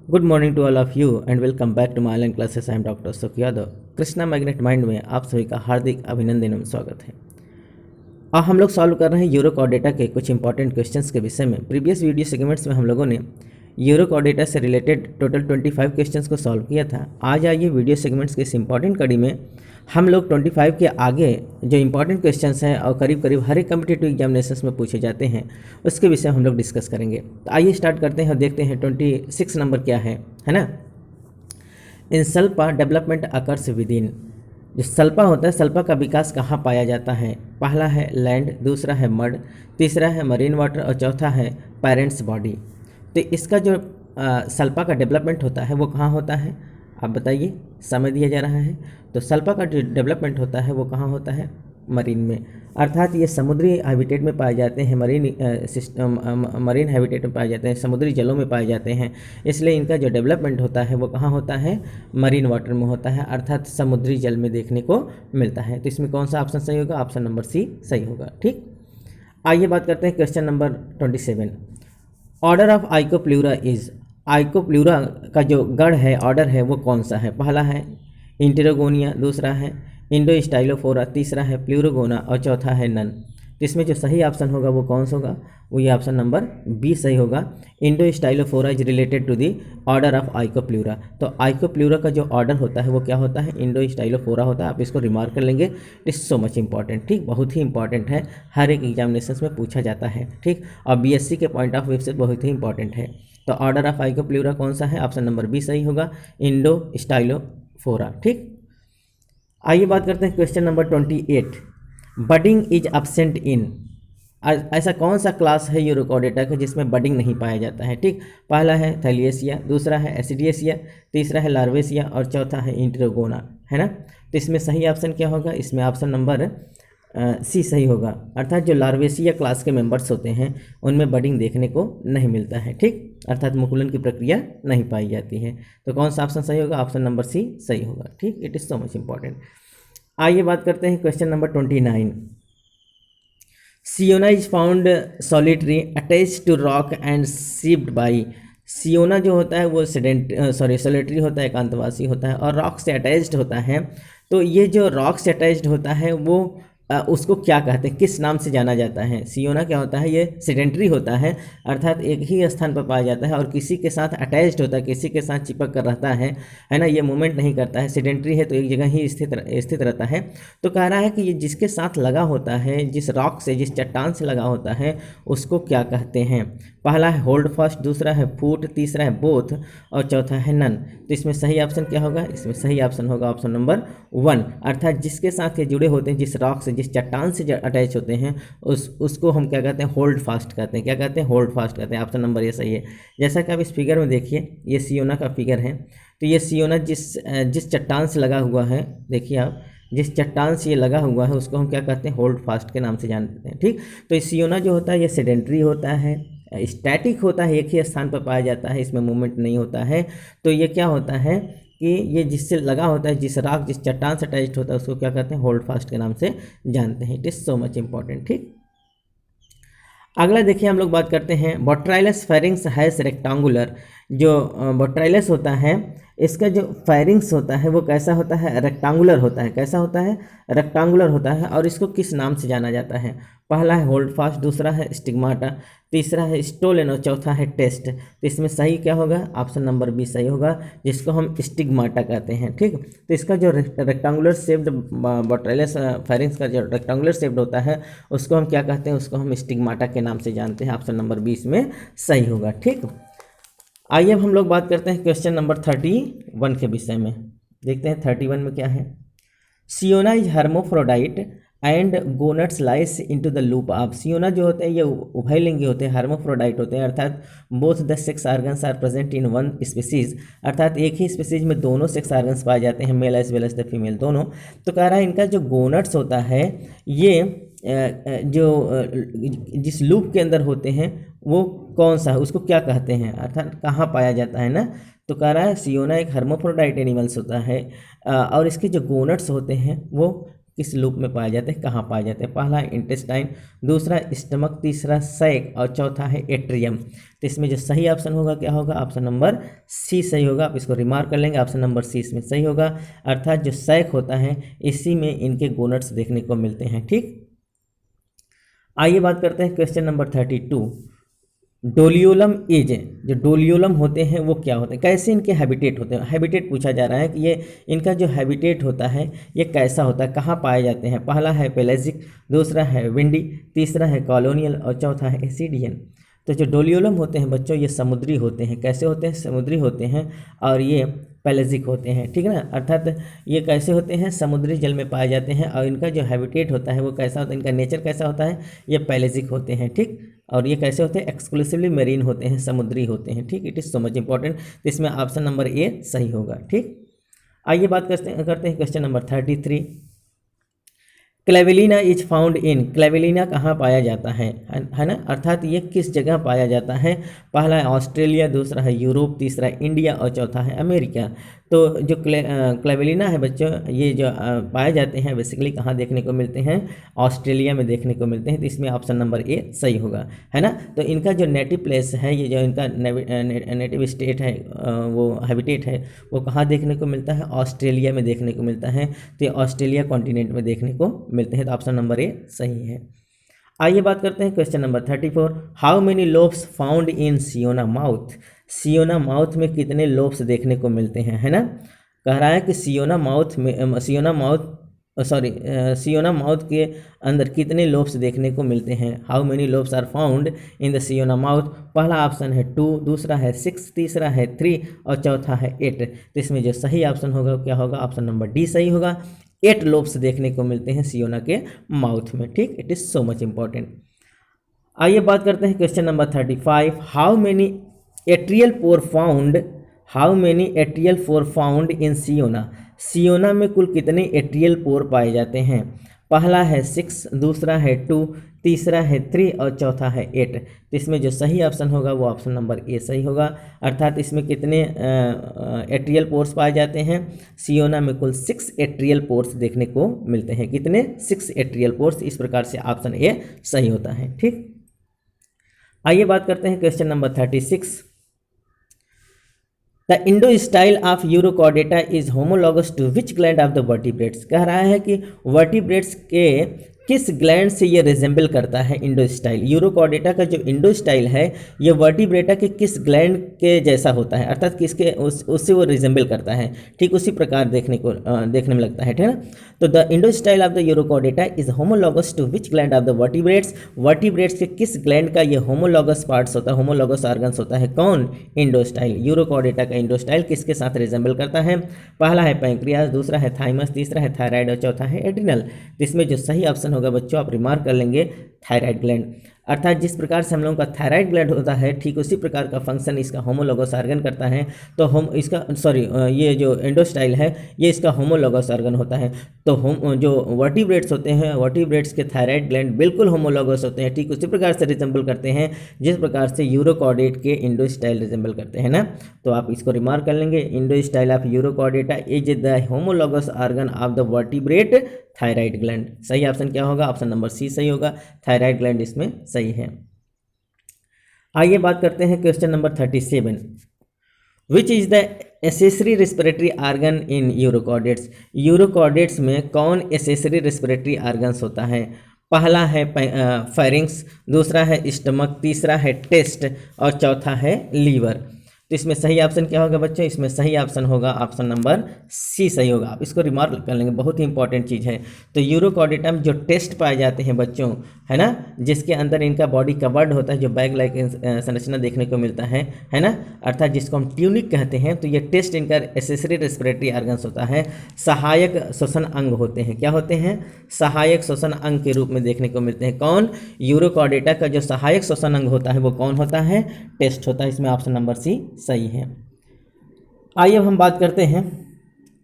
Good morning to all of you and welcome back to my online classes. I am doctor Ashok Yadav. Krishna magnet mind में आप सभी का हार्दिक अभिनंदन एवं स्वागत है। अब हम लोग सॉल्व कर रहे हैं यूरो कोऑर्डिनेटा के कुछ इंपॉर्टेंट क्वेश्चंस के विषय में। प्रीवियस वीडियो सेगमेंट्स में हम लोगों ने यूरो कोऑर्डिनेटा से रिलेटेड टोटल 25 क्वेश्चंस को सॉल्व किया था। आज आइए वीडियो सेगमेंट्स के इस इंपॉर्टेंट कड़ी में हम लोग 25 के आगे जो इंपॉर्टेंट क्वेश्चंस हैं और करीब करीब हर एक कम्पिटिटिव एग्जामिनेशंस में पूछे जाते हैं उसके विषय हम लोग डिस्कस करेंगे। तो आइए स्टार्ट करते हैं और देखते हैं 26 नंबर क्या है ना। इन सल्पा डेवलपमेंट अकर्स विदिन। जो सल्पा होता है, सल्पा का विकास कहाँ पाया जाता है? पहला है लैंड, दूसरा है मड, तीसरा है मरीन वाटर और चौथा है पेरेंट्स बॉडी। तो इसका जो सल्पा का डेवलपमेंट होता है वो कहाँ होता है आप बताइए, समय दिया जा रहा है। तो सल्फा का जो डेवलपमेंट होता है वो कहाँ होता है? मरीन में, अर्थात ये समुद्री हैबिटेट में पाए जाते हैं, मरीन हैबिटेट में पाए जाते हैं, समुद्री जलों में पाए जाते हैं। इसलिए इनका जो डेवलपमेंट होता है वो कहाँ होता है? मरीन वाटर में होता है, अर्थात समुद्री जल में देखने को मिलता है। तो इसमें कौन सा ऑप्शन सही होगा? ऑप्शन नंबर सी सही होगा। ठीक, आइए बात करते हैं question number 27। Order of Oikopleura is. Oikopleura का जो गढ़ है, ऑर्डर है, वो कौन सा है? पहला है इंटेरोगोनिया, दूसरा है इंडोस्टाइलोफोरा, तीसरा है प्लूरोगोना और चौथा है नन। तो इसमें जो सही ऑप्शन होगा वो कौन सा होगा? वो ये ऑप्शन नंबर बी सही होगा। Endostylophora is related to the order of Oikopleura. तो आइकोप्ल्यूरा का जो ऑर्डर होता है वो क्या होता है? इंडोस्टाइलोफोरा होता है। आप इसको रिमार्क कर लेंगे, it is so much important. ठीक, बहुत ही इंपॉर्टेंट है, हर एक एग्जामिनेशन में पूछा जाता है। ठीक, और बीएससी के पॉइंट ऑफ व्यू से बहुत ही इंपॉर्टेंट है। तो ऑर्डर ऑफ आइकोप्ल्यूरा कौन सा है? ऑप्शन नंबर बी सही होगा, इंडोस्टाइलोफोरा। ठीक, आइए बात करते हैं question number 28। Budding is absent in. ऐसा कौन सा क्लास है यूरोकोडेटा का जिसमें बडिंग नहीं पाया जाता है? ठीक, पहला है थैलिएसिया, दूसरा है एसिडिएसिया, तीसरा है लार्वेसिया और चौथा है इंटेरोगोना, है ना। तो इसमें सही ऑप्शन क्या होगा? इसमें ऑप्शन नंबर सी सही होगा, अर्थात जो लार्वेसिया क्लास के मेंबर्स होते हैं उनमें बडिंग देखने को नहीं मिलता है। ठीक, अर्थात मुकुलन की प्रक्रिया नहीं पाई जाती है। तो कौन सा ऑप्शन सही होगा? ऑप्शन नंबर सी सही होगा। ठीक, it is so much important. आइए बात करते हैं question number 29। Ciona is found solitary attach to rock and shipped by. Ciona जो होता है वो सॉलिटरी होता है, एकांतवासी होता है और रॉक से अटैच्ड होता है। तो ये जो रॉक से अटैच्ड होता है वो उसको क्या कहते हैं, किस नाम से जाना जाता है? सियोना क्या होता है? ये सेडेंट्री होता है, अर्थात एक ही स्थान पर पाया जाता है और किसी के साथ अटैच्ड होता है, किसी के साथ चिपक कर रहता है ना। ये मूवमेंट नहीं करता है, सेडेंट्री है तो एक जगह ही स्थित रहता है। तो कह रहा है कि ये जिसके साथ लगा होता है, जिस रॉक से, जिस चट्टान से लगा होता है, उसको क्या कहते हैं? पहला है होल्ड फास्ट, दूसरा है फूट, तीसरा है बोथ और चौथा है नन। तो इसमें सही ऑप्शन क्या होगा? इसमें सही ऑप्शन होगा ऑप्शन नंबर 1, अर्थात जिसके साथ ये जुड़े होते हैं, जिस रॉक से, जिस चट्टान से अटैच होते हैं, उसको हम क्या कहते हैं? होल्ड फास्ट कहते हैं। क्या कहते हैं? होल्ड फास्ट कहते हैं। ऑप्शन नंबर ये सही है। जैसा कि आप इस फिगर में देखिए, ये सियोना का फिगर है। तो ये सियोना जिस चट्टान से लगा हुआ है, देखिए आप, जिस चट्टान से ये लगा हुआ है उसको हम क्या कहते हैं? होल्ड फास्ट के नाम से जानते हैं। ठीक, तो सियोना जो होता है ये सेडेंट्री होता है, स्टैटिक होता है, एक ही स्थान पर पाया जाता है, इसमें मूवमेंट नहीं होता है। तो ये क्या होता है कि ये जिससे लगा होता है, जिस रॉक, जिस चट्टान से अटैच्ड होता है, उसको क्या कहते हैं? होल्ड फास्ट के नाम से जानते हैं। It is so much important. ठीक, अगला देखिए, हम लोग बात करते हैं बोट्राइलस फेरिंग्स हैज़ रेक्टेंगुलर। जो बोट्राइलस होता है, इसका जो फेरिंग्स होता है वो कैसा होता है? रेक्टेंगुलर होता है। कैसा होता है? रेक्टेंगुलर होता है। और इसको किस नाम से जाना जाता है? पहला है होल्ड फास्ट, दूसरा है स्टिग्माटा, तीसरा है स्टोलेन और चौथा है टेस्ट। तो इसमें सही क्या होगा? ऑप्शन नंबर बी सही होगा, जिसको हम स्टिग्माटा कहते हैं। ठीक, तो इसका जो रेक्टेंगुलर शेप्ड बोट्राइलस फेरिंग्स का जो रेक्टेंगुलर शेप्ड होता है उसको हम क्या कहते हैं? उसको हम स्टिग्माटा के नाम से जानते हैं। ऑप्शन नंबर 20 में सही होगा। ठीक, आइए अब हम लोग बात करते हैं क्वेश्चन नंबर 31 के विषय में। देखते हैं 31 में क्या है। Ciona is hermaphrodite and gonads lies into the loop of. Ciona जो होते हैं ये उभयलिंगी होते हैं, हर्मोफ्रोडाइट होते हैं, अर्थात both the sex organs are present in one species, अर्थात एक ही स्पीसीज में दोनों सेक्स ऑर्गन्स पाए जाते हैं, male as well as the female दोनों। तो कह रहा है इनका जो गोनट्स होता है ये जो जिस लूप के अंदर होते हैं वो कौन सा है, उसको क्या कहते हैं, अर्थात कहाँ पाया जाता है ना। तो कह रहा है सियोना एक हर्मोफ्रोडाइट एनिमल्स होता है और इसके जो गोनट्स होते हैं वो किस लूप में पाए जाते हैं, कहाँ पाए जाते हैं? पहला इंटेस्टाइन, दूसरा स्टमक, तीसरा सैक और चौथा है एट्रियम। तो इसमें जो सही ऑप्शन होगा क्या होगा? ऑप्शन नंबर सी सही होगा। आप इसको रिमार्क कर लेंगे, ऑप्शन नंबर सी इसमें सही होगा। अर्थात जो सैक होता है इसी में इनके गोनट्स देखने को मिलते हैं। ठीक, आइए बात करते हैं क्वेश्चन नंबर 32। डोलियोलम एज, जो डोलियोलम होते हैं वो क्या होते हैं, कैसे इनके हैबिटेट होते हैं? हैबिटेट पूछा जा रहा है कि ये इनका जो हैबिटेट होता है ये कैसा होता है, कहाँ पाए जाते हैं? पहला है पेलेजिक, दूसरा है विंडी, तीसरा है कॉलोनियल और चौथा है एसिडियन। तो जो डोलियोलम होते हैं बच्चों ये समुद्री होते हैं। कैसे होते हैं? समुद्री होते हैं और ये पेलेजिक होते हैं। ठीक है ना, अर्थात ये कैसे होते हैं? समुद्री जल में पाए जाते हैं और इनका जो हैबिटेट होता है वो कैसा होता है, इनका नेचर कैसा होता है? ये पेलेजिक होते हैं। ठीक, और ये कैसे होते हैं? एक्सक्लूसिवली मेरीन होते हैं, समुद्री होते हैं। ठीक, it is so much important. तो इसमें ऑप्शन नंबर ए सही होगा। ठीक, आइए बात करते हैं question number 33। Clavelina is found in, Clavelina कहाँ पाया जाता है ना, अर्थात ये किस जगह पाया जाता है? पहला है ऑस्ट्रेलिया, दूसरा है यूरोप, तीसरा इंडिया और चौथा है अमेरिका। तो जो क्लेवेलिना है बच्चों ये जो पाए जाते हैं बेसिकली कहाँ देखने को मिलते हैं? ऑस्ट्रेलिया में देखने को मिलते हैं। तो इसमें ऑप्शन नंबर ए सही होगा, है ना। तो इनका जो नेटिव प्लेस है, ये जो इनका नेटिव स्टेट है, वो हैबिटेट है, वो कहाँ देखने को मिलता है? ऑस्ट्रेलिया में देखने को मिलता है। तो ये ऑस्ट्रेलिया कॉन्टिनेंट में देखने को मिलते हैं। तो ऑप्शन नंबर ए सही है। आइए बात करते हैं question number 34। How many lobes found in Ciona mouth, Ciona mouth में कितने लोब्स देखने को मिलते हैं, है ना। कह रहा है कि सियोना माउथ के अंदर कितने लोब्स देखने को मिलते हैं? How many lobes are found in the Ciona mouth? पहला ऑप्शन है 2, दूसरा है 6, तीसरा है 3 और चौथा है 8। तो इसमें जो सही ऑप्शन होगा क्या होगा? ऑप्शन नंबर डी सही होगा। 8 लोब्स देखने को मिलते हैं सियोना के माउथ में। ठीक, it is so much important. आइए बात करते हैं question number 35। How many atrial pore found in Ciona, Ciona में कुल कितने एट्रियल पोर पाए जाते हैं? पहला है 6, दूसरा है 2, तीसरा है 3 और चौथा है 8। तो इसमें जो सही ऑप्शन होगा वो ऑप्शन नंबर ए सही होगा। अर्थात इसमें कितने एट्रियल पोर्स पाए जाते हैं? सियोना में कुल 6 एट्रियल पोर्स देखने को मिलते हैं। कितने? 6 एट्रियल पोर्स। इस प्रकार से ऑप्शन ए सही होता है। ठीक, आइए बात करते हैं question number 36। The endostyle of Urochordata is homologous to which gland of the vertebrates? कह रहा है कि वर्टिब्रेट्स के किस ग्लैंड से ये रिजेंबल करता है इंडो स्टाइल? यूरोकॉर्डेटा का जो इंडो स्टाइल है ये वर्टिब्रेटा के किस ग्लैंड के जैसा होता है, अर्थात किसके उससे वो रिजेंबल करता है। ठीक उसी प्रकार देखने में लगता है। ठीक है, तो the endostyle of the Urochordata is homologous to which gland of the vertebrates? Vertebrates के किस ग्लैंड का ये होमोलॉगस पार्ट्स होता है, होमोलॉगस ऑर्गन्स होता है? कौन? Indo style. यूरोकॉर्डेटा का इंडो स्टाइल किसके साथ रिजेंबल करता है? पहला है पैंक्रियाज, दूसरा है थाइमस, तीसरा है थायराइड और चौथा है एड्रिनल। इसमें जो सही ऑप्शन होगा बच्चों आप रिमार्क कर लेंगे थायराइड ग्लैंड। अर्थात जिस प्रकार से हम लोगों का थायराइड ग्लैंड होता है ठीक उसी प्रकार का फंक्शन इसका होमोलॉगस ऑर्गन करता है। तो ये जो एंडोस्टाइल है ये इसका होमोलॉगस ऑर्गन होता है। तो जो वर्टिब्रेट्स होते हैं वर्टिब्रेट्स के थायराइड ग्लैंड बिल्कुल होमोलॉगस होते हैं, ठीक उसी प्रकार से रिजेंबल करते हैं जिस प्रकार से यूरोकॉर्डेट के इंडोस्टाइल रिजेंबल करते हैं ना। तो आप इसको रिमार्क कर लेंगे, endostyle of Urochordata is the homologous organ of the vertebrate thyroid gland. सही ऑप्शन क्या होगा? ऑप्शन नंबर सी सही होगा, थायराइड ग्लैंड इसमें सही है। आइए बात करते हैं question number 37। Which is the accessory respiratory organ in urochordates? Urochordates में कौन एसेसरी रेस्पिरेटरी ऑर्गन्स होता है? पहला है फेरिंक्स, दूसरा है स्टमक, तीसरा है टेस्ट और चौथा है लीवर। तो इसमें सही ऑप्शन क्या होगा बच्चों? इसमें सही ऑप्शन होगा ऑप्शन नंबर सी सही होगा। आप इसको रिमार्क कर लेंगे, बहुत ही इंपॉर्टेंट चीज़ है। तो यूरोकॉर्डेटा में जो टेस्ट पाए जाते हैं बच्चों, है ना, जिसके अंदर इनका बॉडी कवर्ड होता है, जो बैग लाइक संरचना देखने को मिलता है ना, अर्थात जिसको हम ट्यूनिक कहते हैं। तो ये टेस्ट इनका एसेसरी रेस्पिरेटरी ऑर्गन्स होता है। सहायक श्वसन अंग होते हैं। क्या होते हैं? सहायक श्वसन अंग के रूप में देखने को मिलते हैं। कौन? यूरोकॉर्डेटा का जो सहायक श्वसन अंग होता है वो कौन होता है? टेस्ट होता है। इसमें ऑप्शन नंबर सी सही है। आइए अब हम बात करते हैं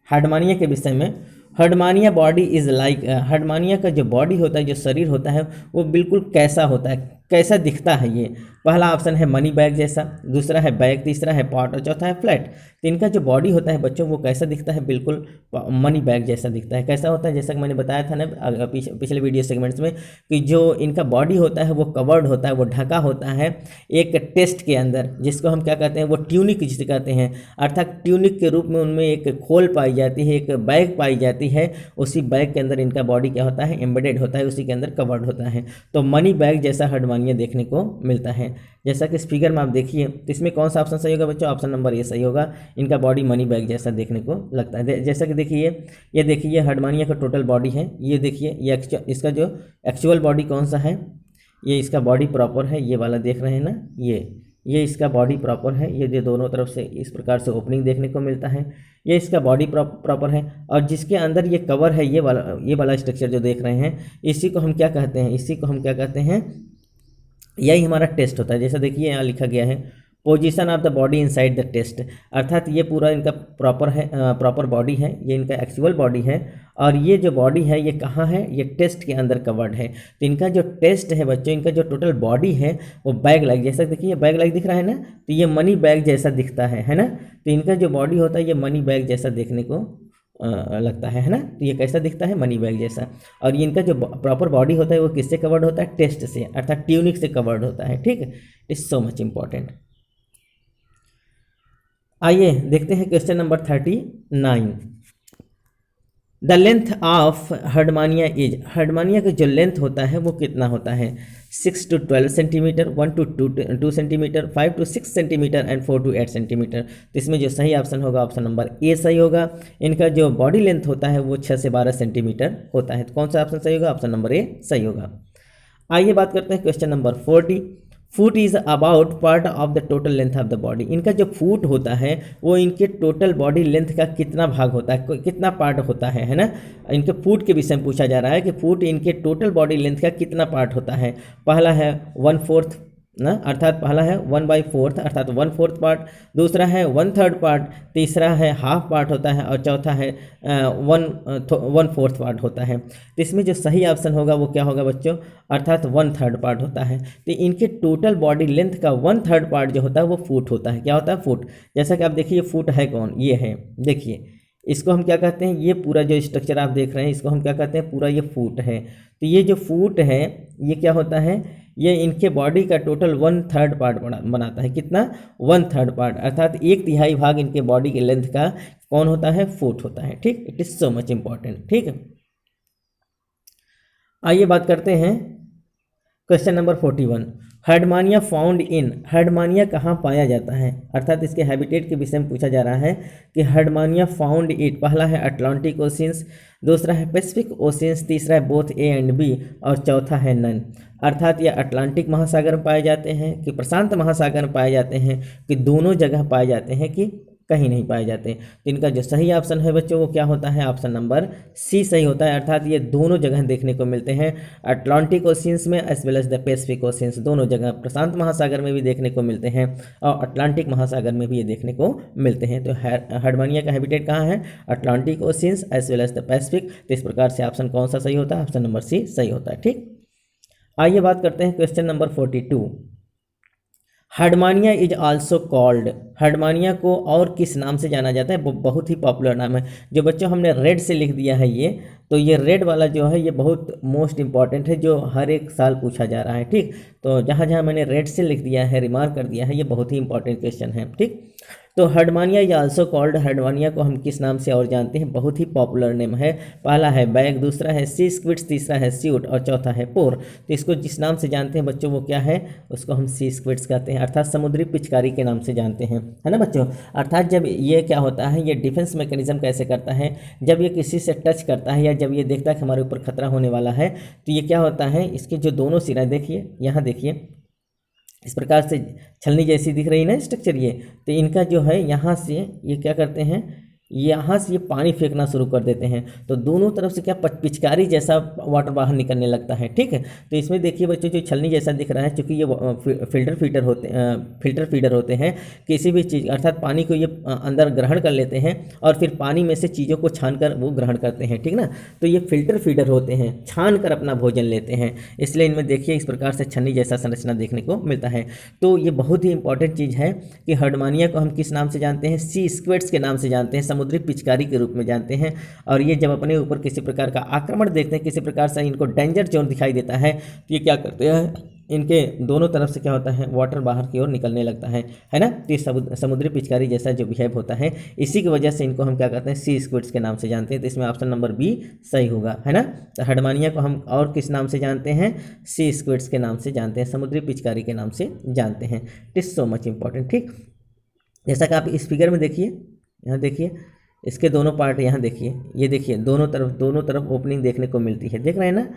हार्डमानिया के विषय में। हार्डमानिया बॉडी इज लाइक, हार्डमानिया का जो बॉडी होता है, जो शरीर होता है वो बिल्कुल कैसा होता है, कैसा दिखता है ये? पहला ऑप्शन है मनी बैग जैसा, दूसरा है बैग, तीसरा है पॉट और चौथा है फ्लैट। तो इनका जो बॉडी होता है बच्चों वो कैसा दिखता है? बिल्कुल मनी बैग जैसा दिखता है। कैसा होता है? जैसा कि मैंने बताया था ना पिछले वीडियो सेगमेंट्स में कि जो इनका बॉडी होता है वो कवर्ड होता है, वो ढका होता है एक टेस्ट के अंदर, जिसको हम क्या कहते हैं? वो ट्यूनिक जिसे कहते हैं, अर्थात ट्यूनिक के रूप में उनमें एक खोल पाई जाती है, एक बैग पाई जाती है। उसी बैग के अंदर इनका बॉडी क्या होता है? एम्बेडेड होता है, उसी के अंदर कवर्ड होता है। तो मनी बैग जैसा हर्डमानिया देखने को मिलता है। जैसा कि इस फिगर में आप देखिए, तो इसमें कौन सा ऑप्शन सही होगा बच्चों? ऑप्शन नंबर ए सही होगा। इनका बॉडी मनी बैग जैसा देखने को लगता है। जैसा कि देखिए, ये देखिए ये हर्डमानिया का टोटल बॉडी है। ये देखिए ये इसका जो एक्चुअल बॉडी कौन सा है? ये इसका बॉडी प्रॉपर है, ये वाला देख रहे हैं ना, ये इसका बॉडी प्रॉपर है। ये जो दोनों तरफ से इस प्रकार से ओपनिंग देखने को मिलता है, ये इसका बॉडी प्रॉपर है। और जिसके अंदर ये कवर है, ये वाला स्ट्रक्चर जो देख रहे हैं, इसी को हम क्या कहते हैं? इसी को हम क्या कहते हैं? यही हमारा टेस्ट होता है। जैसा देखिए यहाँ लिखा गया है position of the body inside the test, अर्थात ये पूरा इनका प्रॉपर बॉडी है, ये इनका एक्चुअल बॉडी है। और ये जो बॉडी है ये कहाँ है? ये टेस्ट के अंदर कवर्ड है। तो इनका जो टेस्ट है बच्चों, इनका जो टोटल बॉडी है वो बैग लाइक, जैसा देखिए बैग लाइक दिख रहा है ना, तो ये मनी बैग जैसा दिखता है ना। तो इनका जो बॉडी होता है ये मनी बैग जैसा देखने को लगता है ना। तो ये कैसा दिखता है? मनी बैग जैसा। और ये इनका जो प्रॉपर बॉडी होता है वो किससे कवर्ड होता है? टेस्ट से, अर्थात ट्यूनिक से कवर्ड होता है। ठीक है, इट्स सो मच इम्पॉर्टेंट। आइए देखते हैं question number 39। The length of Herdmania is, Herdmania का जो लेंथ होता है वो कितना होता है? 6 to 12 centimetre, 1 to 2 centimetre, 5 to 6 centimetre and 4 to 8 centimetre. तो इसमें जो सही ऑप्शन होगा ऑप्शन नंबर ए सही होगा। इनका जो बॉडी लेंथ होता है वो 6 से 12 सेंटीमीटर होता है। तो कौन सा ऑप्शन सही होगा? ऑप्शन नंबर ए सही होगा। आइए बात करते हैं question number 40। Foot is about part of the total length of the body. इनका जो फुट होता है वो इनके टोटल बॉडी लेंथ का कितना भाग होता है, कितना पार्ट होता है ना। इनके फुट के विषय में पूछा जा रहा है कि फुट इनके टोटल बॉडी लेंथ का कितना पार्ट होता है। पहला है 1/4 ना, अर्थात पहला है 1/4 अर्थात 1/4 पार्ट, दूसरा है 1/3 पार्ट, तीसरा है हाफ पार्ट होता है और चौथा है 1/4 पार्ट होता है। तो इसमें जो सही ऑप्शन होगा वो क्या होगा बच्चों? अर्थात 1/3 पार्ट होता है। तो इनके टोटल बॉडी लेंथ का 1/3 पार्ट जो होता है वो फुट होता है। क्या होता है? फुट। जैसा कि आप देखिए फुट है कौन? ये है, देखिए इसको हम क्या कहते हैं? ये पूरा जो स्ट्रक्चर आप देख रहे हैं इसको हम क्या कहते हैं? पूरा ये फुट है। तो ये जो फुट है ये क्या होता है? ये इनके बॉडी का टोटल 1/3 पार्ट बनाता है। कितना? 1/3 पार्ट, अर्थात 1/3 भाग इनके बॉडी के लेंथ का कौन होता है? फुट होता है। ठीक, it is so much important. ठीक है, आइए बात करते हैं question number 41। Herdmania found in, Herdmania कहाँ पाया जाता है? अर्थात इसके हैबिटेट के विषय में पूछा जा रहा है कि हर्डमानिया फाउंड इट। पहला है अटलांटिक ओशियंस, दूसरा है पैसिफिक ओशियंस, तीसरा है बोथ ए एंड बी और चौथा है नन। अर्थात ये अटलांटिक महासागर में पाए जाते हैं कि प्रशांत महासागर में पाए जाते हैं कि दोनों जगह पाए जाते हैं कि कहीं नहीं पाए जाते। तो इनका जो सही ऑप्शन है बच्चों वो क्या होता है? ऑप्शन नंबर सी सही होता है। अर्थात ये दोनों जगह देखने को मिलते हैं, अटलांटिक ओशियंस में as well as the Pacific oceans, दोनों जगह। प्रशांत महासागर में भी देखने को मिलते हैं और अटलांटिक महासागर में भी ये देखने को मिलते हैं। तो हर्डमानिया का हैबिटेट कहाँ है? Atlantic oceans as well as the Pacific. तो इस प्रकार से ऑप्शन कौन सा सही होता है? ऑप्शन नंबर सी सही होता है। ठीक, आइए बात करते हैं question number 42। Herdmania is also called, Herdmania को और किस नाम से जाना जाता है? वो बहुत ही पॉपुलर नाम है। जो बच्चों हमने रेड से लिख दिया है ये, तो ये रेड वाला जो है ये बहुत मोस्ट इंपॉर्टेंट है, जो हर एक साल पूछा जा रहा है। ठीक, तो जहाँ जहाँ मैंने रेड से लिख दिया है, रिमार्क कर दिया है, ये बहुत ही इंपॉर्टेंट क्वेश्चन है। ठीक, तो हर्डमानिया या आल्सो कॉल्ड, हर्डमानिया को हम किस नाम से और जानते हैं? बहुत ही पॉपुलर नेम है। पहला है बैग, दूसरा है सी स्क्विड्स, तीसरा है स्यूट और चौथा है पोर। तो इसको जिस नाम से जानते हैं बच्चों वो क्या है? उसको हम सी स्क्विड्स कहते हैं, अर्थात समुद्री पिचकारी के नाम से जानते हैं, है ना बच्चों। अर्थात जब ये क्या होता है, ये डिफेंस मैकेनिज्म कैसे करता है? जब ये किसी से टच करता है या जब ये देखता है कि हमारे ऊपर खतरा होने वाला है, तो ये क्या होता है? इसके जो दोनों सिरा देखिए, यहाँ देखिए इस प्रकार से छलनी जैसी दिख रही है ना स्ट्रक्चर ये, तो इनका जो है यहाँ से ये क्या करते हैं? यहाँ से ये पानी फेंकना शुरू कर देते हैं, तो दोनों तरफ से क्या पिचकारी जैसा वाटर बाहर निकलने लगता है। ठीक है, तो इसमें देखिए बच्चों जो छलनी जैसा दिख रहा है, चूँकि ये फिल्टर फीडर होते हैं, किसी भी चीज़ अर्थात पानी को ये अंदर ग्रहण कर लेते हैं और फिर पानी में से चीज़ों को छान कर वो ग्रहण करते हैं। ठीक ना, तो ये फिल्टर फीडर होते हैं, छान कर अपना भोजन लेते हैं, इसलिए इनमें देखिए इस प्रकार से छन्नी जैसा संरचना देखने को मिलता है। तो ये बहुत ही इंपॉर्टेंट चीज़ है कि हर्डमानिया को हम किस नाम से जानते हैं, सी स्क्विड्स के नाम से जानते हैं, समुद्री पिचकारी के रूप में जानते हैं। और ये जब अपने ऊपर किसी प्रकार का आक्रमण देखते हैं, किसी प्रकार से इनको डेंजर जोन दिखाई देता है, तो ये क्या करते हैं, इनके दोनों तरफ से क्या होता है, वाटर बाहर की ओर निकलने लगता है ना। तो ये समुद्री पिचकारी जैसा जो बिहेव होता है, इसी की वजह से इनको हम क्या कहते हैं, सी स्क्विड्स के नाम से जानते हैं। तो इसमें ऑप्शन नंबर बी सही होगा, है ना। तो हर्डमानिया को हम और किस नाम से जानते हैं, सी स्क्विड्स के नाम से जानते हैं, समुद्री पिचकारी के नाम से जानते हैं। It is so much important. ठीक, जैसा कि आप इस फिगर में देखिए, यहाँ देखिए इसके दोनों पार्ट, यहाँ देखिए, ये देखिए दोनों तरफ ओपनिंग देखने को मिलती है, देख रहे हैं ना,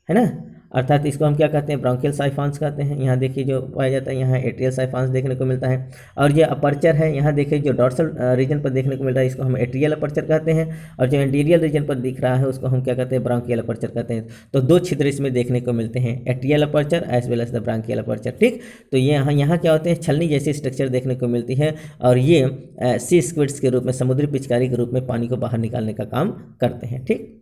है ना। अर्थात इसको हम क्या कहते हैं, ब्रोंकियल साइफॉन्स कहते हैं। यहाँ देखिए जो पाया जाता है, यहाँ एट्रियल साइफॉन्स देखने को मिलता है। और ये अपर्चर है, यहाँ देखिए जो डॉर्सल रीजन पर देखने को मिल रहा है, इसको हम एट्रियल अपर्चर कहते हैं। और जो एंटीरियल रीजन पर दिख रहा है, उसको हम क्या कहते हैं, ब्रोंकियल अपर्चर कहते हैं। तो दो छिद्र इसमें देखने को मिलते हैं, atrial aperture as well as the branchial aperture. ठीक, तो ये यहाँ क्या होते हैं, छलनी जैसी स्ट्रक्चर देखने को मिलती है, और ये सी स्क्विड्स के रूप में, समुद्री पिचकारी के रूप में पानी को बाहर निकालने का काम करते हैं। ठीक,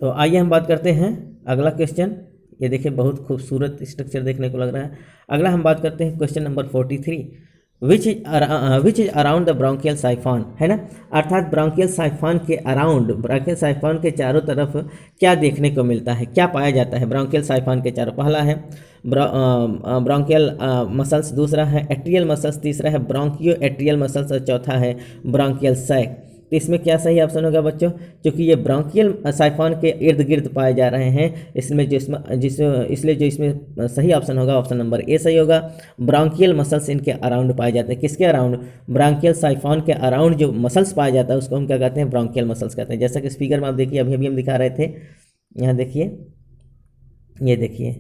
तो आइए हम बात करते हैं अगला क्वेश्चन। ये देखिए बहुत खूबसूरत स्ट्रक्चर देखने को लग रहा है। अगला हम बात करते हैं question number 43, which is around the bronchial साइफॉन, है ना। अर्थात ब्रोंकियल साइफॉन के अराउंड, ब्रोंकियल साइफॉन के चारों तरफ क्या देखने को मिलता है, क्या पाया जाता है ब्रोंकियल साइफॉन के चारों। पहला है ब्रोंकियल मसल्स, दूसरा है एट्रियल मसल्स, तीसरा है ब्रोंकियो एट्रियल मसल्स, और चौथा है ब्रोंकियल सैक। तो इसमें क्या सही ऑप्शन होगा बच्चों, क्योंकि ये ब्रोंकियल साइफॉन के इर्द गिर्द पाए जा रहे हैं, इसमें इसलिए जो इसमें सही ऑप्शन होगा, ऑप्शन नंबर ए सही होगा। ब्रोंकियल मसल्स इनके अराउंड पाए जाते हैं, किसके अराउंड, ब्रोंकियल साइफॉन के अराउंड जो मसल्स पाया जाता है उसको हम क्या कहते हैं, ब्रोंकियल मसल्स कहते हैं। जैसा कि इस फिगर में आप देखिए, अभी हम दिखा रहे थे, यहाँ देखिए, ये देखिए,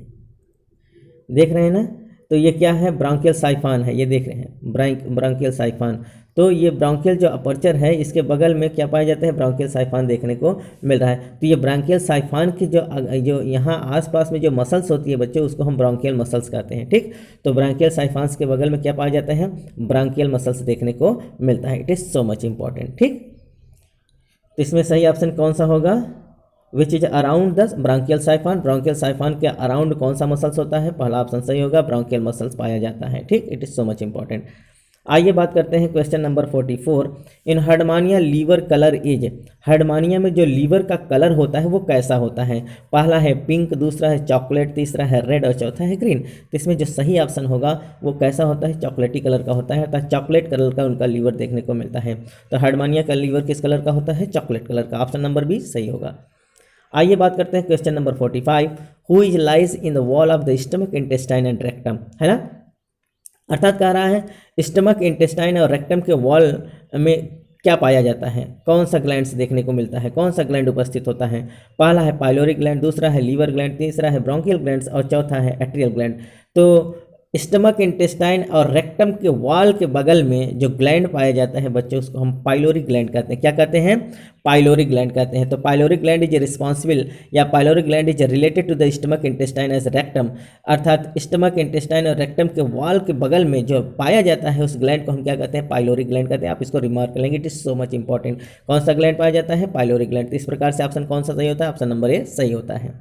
देख रहे हैं ना। तो ये क्या है, ब्रोंकियल साइफॉन है, ये देख रहे हैं ब्रोंकियल साइफॉन। तो ये ब्रोंकियल जो अपर्चर है, इसके बगल में क्या पाया जाता है, ब्रोंकियल साइफॉन देखने को मिल रहा है। तो ये ब्रोंकियल साइफॉन की जो यहाँ आसपास में जो मसल्स होती है बच्चों, उसको हम ब्रोंकियल मसल्स कहते हैं। ठीक, तो ब्रोंकियल साइफॉन्स के बगल में क्या पाया जाता है, ब्रोंकियल मसल्स देखने को मिलता है। It is so much important. ठीक, तो इसमें सही ऑप्शन कौन सा होगा, which is around the bronchial साइफॉन, bronchial साइफॉन के अराउंड कौन सा मसल्स होता है, पहला ऑप्शन सही होगा, ब्रोंकियल मसल्स पाया जाता है। ठीक, it is so much important. आइए बात करते हैं question number 44, in Herdmania liver colour is, Herdmania में जो लीवर का कलर होता है वो कैसा होता है। पहला है पिंक, दूसरा है चॉकलेट, तीसरा है रेड और चौथा है ग्रीन। तो इसमें जो सही ऑप्शन होगा वो कैसा होता है, चॉकलेटी कलर का होता है, अर्थात चॉकलेट कलर का उनका लीवर देखने को मिलता है। तो हर्डमानिया का लीवर किस कलर का होता है, चॉकलेट कलर का, ऑप्शन नंबर बी सही होगा। आइए बात करते हैं question number 45, who is lies in the wall of the stomach, intestine and rectum, है ना। अर्थात कह रहा है स्टमक, इंटेस्टाइन और रेक्टम के वॉल में क्या पाया जाता है, कौन सा ग्लैंड्स देखने को मिलता है, कौन सा ग्लैंड उपस्थित होता है। पहला है पाइलोरी ग्लैंड, दूसरा है लीवर ग्लैंड, तीसरा है ब्रोंकियल ग्लैंड्स और चौथा है एट्रियल ग्लैंड। तो स्टमक, इंटेस्टाइन और रेक्टम के वॉल के बगल में जो ग्लैंड पाया जाता है बच्चों, उसको हम पाइलोरी ग्लैंड कहते हैं। क्या कहते हैं, पाइलोरी ग्लैंड कहते हैं। तो पाइलोरी ग्लैंड इज रिस्पॉन्सिबल, या pyloric gland is related to the stomach, intestine as rectum. अर्थात स्टमक, इंटेस्टाइन और रेक्टम के वॉल के बगल में जो पाया जाता है उस ग्लैंड को हम क्या कहते हैं, पाइलोरी ग्लैंड कहते हैं। आप इसको रिमार्क कर लेंगे, it is so much important. कौन सा ग्लैंड पाया जाता है, पाइलोरी ग्लैंड। तो इस प्रकार से ऑप्शन कौन सा सही होता है, ऑप्शन नंबर ए सही होता है।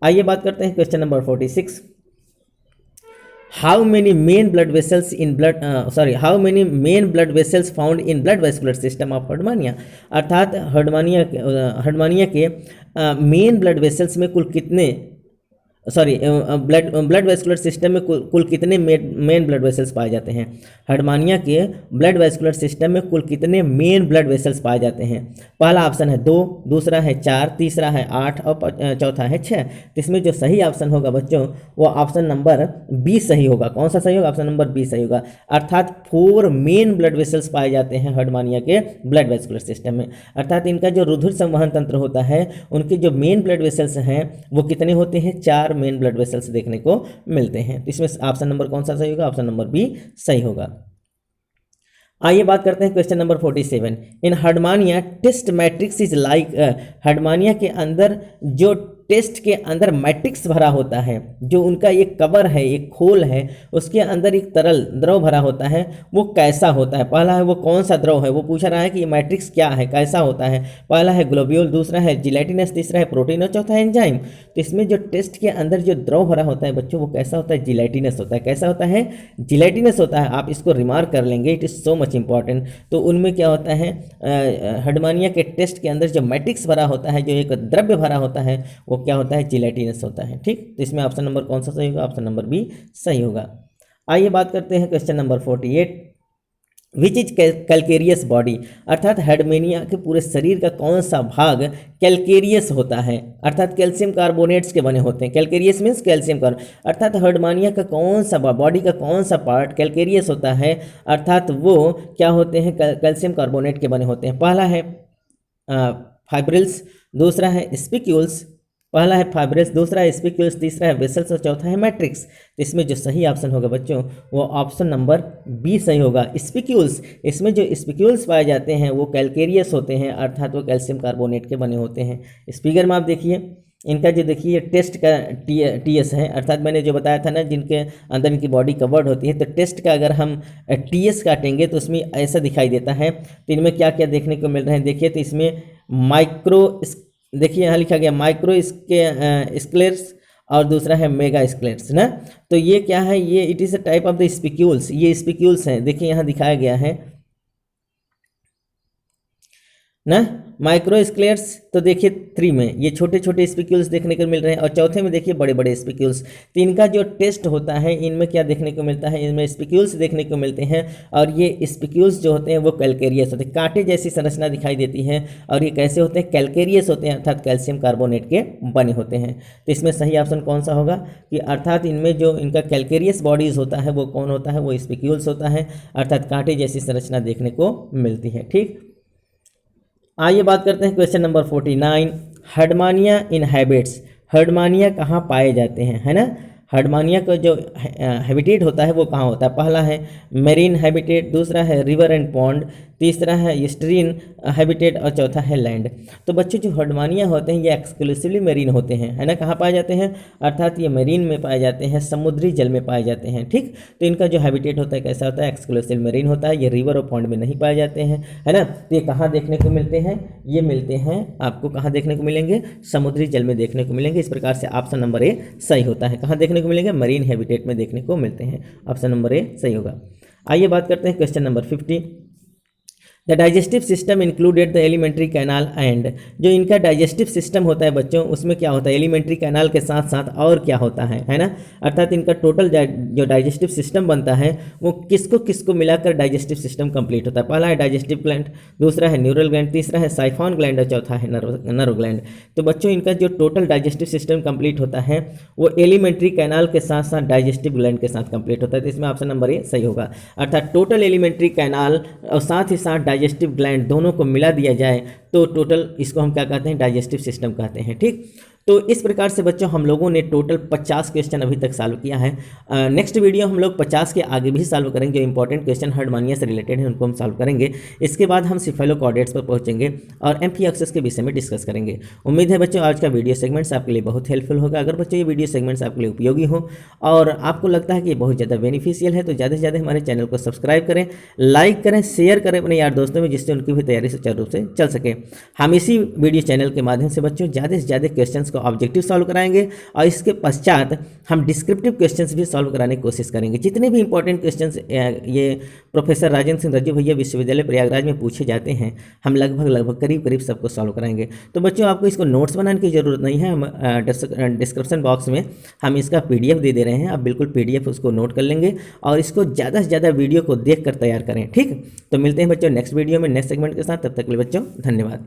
आइए बात करते हैं question number 46, how many main blood vessels found in blood vascular system of Herdmania. अर्थात हर्डमानिया के मेन ब्लड वेसल्स में कुल कितने ब्लड वेस्कुलर सिस्टम में कुल कितने मेन ब्लड वेसल्स पाए जाते हैं। हर्डमानिया के ब्लड वेस्कुलर सिस्टम में कुल कितने मेन ब्लड वेसल्स पाए जाते हैं। पहला ऑप्शन है 2, दूसरा है 4, तीसरा है 8 और चौथा है 6। तो इसमें जो सही ऑप्शन होगा बच्चों वो ऑप्शन नंबर बी सही होगा। कौन सा सही होगा, ऑप्शन नंबर बी सही होगा। अर्थात 4 मेन ब्लड वेसल्स पाए जाते हैं हर्डमानिया के ब्लड वेस्कुलर सिस्टम में। अर्थात इनका जो रुधिर संवहन तंत्र होता है, उनके जो मेन ब्लड वेसल्स हैं वो कितने होते हैं, 4 मेन ब्लड वेसल्स देखने को मिलते हैं। तो इसमें ऑप्शन नंबर कौन सा सही होगा, ऑप्शन नंबर बी सही होगा। आइए बात करते हैं question number 47। In Herdmania test matrix is like, Herdmania के अंदर जो टेस्ट के अंदर मैट्रिक्स भरा होता है, जो उनका एक कवर है, एक खोल है, उसके अंदर एक तरल द्रव भरा होता है, वो कैसा होता है? पहला है वो कौन सा द्रव है, वो पूछा रहा है कि ये मैट्रिक्स क्या है, कैसा होता है। पहला है ग्लोब्यूल, दूसरा है जिलेटिनस, तीसरा है प्रोटीन और चौथा है एंजाइम। तो इसमें जो टेस्ट के अंदर जो द्रव भरा होता है बच्चों, वो कैसा होता है? जिलेटिनस होता है। कैसा होता है? जिलेटिनस होता है। आप इसको रिमार्क कर लेंगे, it is so much important. तो उनमें क्या होता है, हर्डमानिया के टेस्ट के अंदर जो मैट्रिक्स भरा होता है, जो एक द्रव्य भरा होता है, वो क्या होता है? जिलेटिनस होता है। ठीक, तो इसमें ऑप्शन नंबर कौन सा सही होगा? ऑप्शन नंबर बी सही होगा। आइए बात करते हैं question number 48। Which is calcareous body, अर्थात हर्डमानिया के पूरे शरीर का कौन सा भाग कैलकेरियस होता है, अर्थात कैल्शियम कार्बोनेट्स के बने होते हैं। कैलकेरियस मीन्स कैल्शियम कार्ब, अर्थात हर्डमानिया का कौन सा बॉडी का कौन सा पार्ट कैलकेरियस होता है, अर्थात वो क्या होते हैं? कैल्शियम कार्बोनेट के बने होते हैं। पहला है फाइब्रिल्स, दूसरा है स्पिक्यूल्स, पहला है फाइब्रिल्स, दूसरा है स्पिक्यूल्स, तीसरा है वेसल्स और चौथा है मैट्रिक्स। तो इसमें जो सही ऑप्शन होगा बच्चों, वो ऑप्शन नंबर बी सही होगा, स्पिक्यूल्स। इसमें जो स्पिक्यूल्स पाए जाते हैं वो कैलकेरियस होते हैं, अर्थात वो कैल्शियम कार्बोनेट के बने होते हैं। इस फिगर में आप देखिए, इनका जो देखिए टेस्ट का टीएस है, अर्थात मैंने जो बताया था ना, जिनके अंदर इनकी बॉडी कवर्ड होती है, तो टेस्ट का अगर हम टीएस काटेंगे तो उसमें ऐसा दिखाई देता है। तो इनमें क्या क्या देखने को मिल रहे हैं देखिए, तो इसमें माइक्रो, देखिए यहाँ लिखा गया माइक्रो स्क्लेर्स और दूसरा है मेगा स्क्लेर्स ना। तो ये क्या है? ये it is a type of the spicules, ये स्पिक्यूल्स हैं। देखिए यहाँ दिखाया गया है ना, माइक्रो स्क्लेर्स। तो देखिए 3 में ये छोटे छोटे स्पिक्यूल्स देखने को मिल रहे हैं, और चौथे में देखिए बड़े बड़े स्पिक्यूल्स। तो इनका जो टेस्ट होता है, इनमें क्या देखने को मिलता है? इनमें स्पिक्यूल्स देखने को मिलते हैं, और ये स्पिक्यूल्स जो होते हैं वो कैलकेरियस होते हैं, कांटे जैसी संरचना दिखाई देती है, और ये कैसे होते हैं? कैलकेरियस होते हैं, अर्थात कैल्शियम कार्बोनेट के बने होते हैं। तो इसमें सही ऑप्शन कौन सा होगा कि अर्थात इनमें जो इनका कैलकेरियस बॉडीज होता है वो कौन होता है? वो स्पिक्यूल्स होता है, अर्थात कांटे जैसी संरचना देखने को मिलती है। ठीक, आइए बात करते हैं क्वेश्चन नंबर 49। हर्डमानिया इन हैबिट्स, हर्डमानिया कहाँ पाए जाते हैं, है ना? हर्डमानिया का जो हैबिटेट होता है वो कहाँ होता है? पहला है मेरीन हैबिटेट, दूसरा है रिवर एंड पॉन्ड, तीसरा है स्ट्रीन हैबिटेट और चौथा है लैंड। तो बच्चों जो हर्डमानिया होते हैं ये एक्सक्लूसिवली मेरीन होते हैं, है ना? कहाँ पाए जाते हैं? अर्थात ये मेरीन में पाए जाते हैं, समुद्री जल में पाए जाते हैं। ठीक, तो इनका जो हैबिटेट होता है कैसा होता है? एक्सक्लूसिव मेरीन होता है। ये रिवर और पॉन्ड में नहीं पाए जाते हैं, है ना? तो ये कहाँ देखने को मिलते हैं? ये मिलते हैं आपको कहाँ देखने को मिलेंगे? समुद्री जल में देखने को मिलेंगे। इस प्रकार से ऑप्शन नंबर ए सही होता है। कहाँ देखने को मिलेंगे? मरीन हैबिटेट में देखने को मिलते हैं। ऑप्शन नंबर ए सही होगा। आइए बात करते हैं question number 50। The digestive system included the alimentary canal and, जो इनका डाइजेस्टिव सिस्टम होता है बच्चों, उसमें क्या होता है? एलिमेंट्री कैनाल के साथ साथ और क्या होता है ना? अर्थात इनका टोटल जो डाइजेस्टिव सिस्टम बनता है वो किसको किसको मिलाकर डाइजेस्टिव सिस्टम कंप्लीट होता है? पहला है डाइजेस्टिव ग्लैंड, दूसरा है न्यूरल ग्लैंड, तीसरा है साइफॉन ग्लैंड और चौथा है नर्व ग्लैंड। तो बच्चों इनका जो टोटल डाइजेस्टिव सिस्टम कंप्लीट होता है वो एलिमेंट्री कैनाल के साथ साथ डाइजेस्टिव ग्लैंड के साथ कंप्लीट होता है। तो इसमें ऑप्शन नंबर ए सही होगा, अर्थात टोटल एलिमेंट्री कैनाल और साथ ही साथ डाइजेस्टिव ग्लैंड दोनों को मिला दिया जाए तो टोटल इसको हम क्या कहते हैं? डाइजेस्टिव सिस्टम कहते हैं। ठीक, तो इस प्रकार से बच्चों हम लोगों ने टोटल 50 क्वेश्चन अभी तक सॉल्व किया है। नेक्स्ट वीडियो हम लोग 50 के आगे भी सॉल्व करेंगे, जो इंपॉर्टेंट क्वेश्चन हर्डमानिया से रिलेटेड है उनको हम सॉल्व करेंगे। इसके बाद हम सिफेलोकॉर्डेट्स पर पहुंचेंगे और एम्फिऑक्सिस के विषय में डिस्कस करेंगे। उम्मीद है बच्चों आज का वीडियो सेगमेंट्स आपके लिए बहुत हेल्पफुल होगा। अगर बच्चों ये वीडियो सेगमेंट्स आपके लिए उपयोगी हो और आपको लगता है कि ये बहुत ज़्यादा बेनिफिशियल है तो ज़्यादा से ज़्यादा हमारे चैनल को सब्सक्राइब करें, लाइक करें, शेयर करें अपने यार दोस्तों में, जिससे उनकी भी तैयारी सुचारू रूप से चल सके। हम इसी वीडियो चैनल के माध्यम से बच्चों ज़्यादा से ज़्यादा क्वेश्चंस को ऑब्जेक्टिव सॉल्व कराएंगे और इसके पश्चात हम डिस्क्रिप्टिव क्वेश्चंस भी सॉल्व कराने की कोशिश करेंगे। जितने भी इंपॉर्टेंट क्वेश्चंस ये प्रोफेसर राजेंद्र सिंह रज्जू भैया विश्वविद्यालय प्रयागराज में पूछे जाते हैं, हम लगभग करीब सबको सॉल्व कराएंगे। तो बच्चों आपको इसको नोट्स बनाने की ज़रूरत नहीं है, हम डिस्क्रिप्शन बॉक्स में हम इसका PDF दे दे रहे हैं, आप बिल्कुल PDF उसको नोट कर लेंगे और इसको ज़्यादा से ज़्यादा वीडियो को देख कर तैयार करें। ठीक, तो मिलते हैं बच्चों नेक्स्ट वीडियो में नेक्स्ट सेगमेंट के साथ। तब तक के लिए बच्चों धन्यवाद।